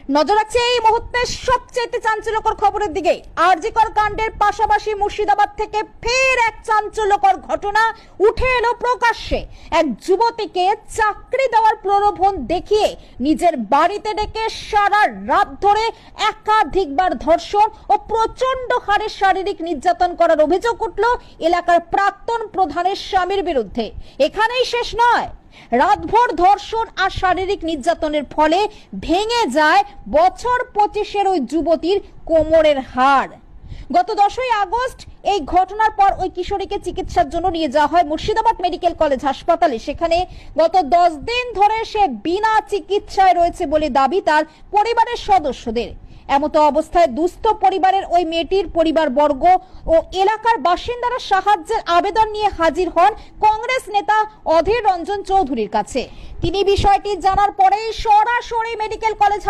নজর রাখছে এই মুহূর্তে সবচেয়ে চাঞ্চল্যকর খবরের দিকে। আরজিকর কাণ্ডের পাশাপাশি মুর্শিদাবাদ থেকে ফের এক চাঞ্চল্যকর ঘটনা উঠে এলো প্রকাশ্যে। এক যুবতীকে চাকরি দেওয়ার প্রলোভন দেখিয়ে নিজের বাড়িতে ডেকে সারা রাত ধরে একাধিকবার ধর্ষণ ও প্রচন্ড হারে শারীরিক নির্যাতন করার অভিযোগ উঠল এলাকার প্রাক্তন প্রধানের স্বামীর বিরুদ্ধে। এখানেই শেষ নয়, রাতভর ধর্ষণ আর শারীরিক নির্যাতনের ফলে ভেঙে যায় বছর 25-এর ওই যুবতীর কোমরের হাড়। গত 10ই আগস্ট এই ঘটনার পর ওই কিশোরীকে চিকিৎসার জন্য নিয়ে যাওয়া হয় মুর্শিদাবাদ মেডিকেল কলেজ হাসপাতালে। সেখানে গত 10 দিন ধরে সে বিনা চিকিৎসায় রয়েছে বলে দাবি তার পরিবারের সদস্যদের। এমত অবস্থায় দুস্থ পরিবারের ওই মেয়েটির পরিবারবর্গ ও এলাকার বাসিন্দারা সাহায্যের আবেদন নিয়ে হাজির হন কংগ্রেস নেতা অধীর রঞ্জন চৌধুরীর কাছে। তিনি বিষয়টি জানার পরেই সরাসরি মেডিকেল কলেজ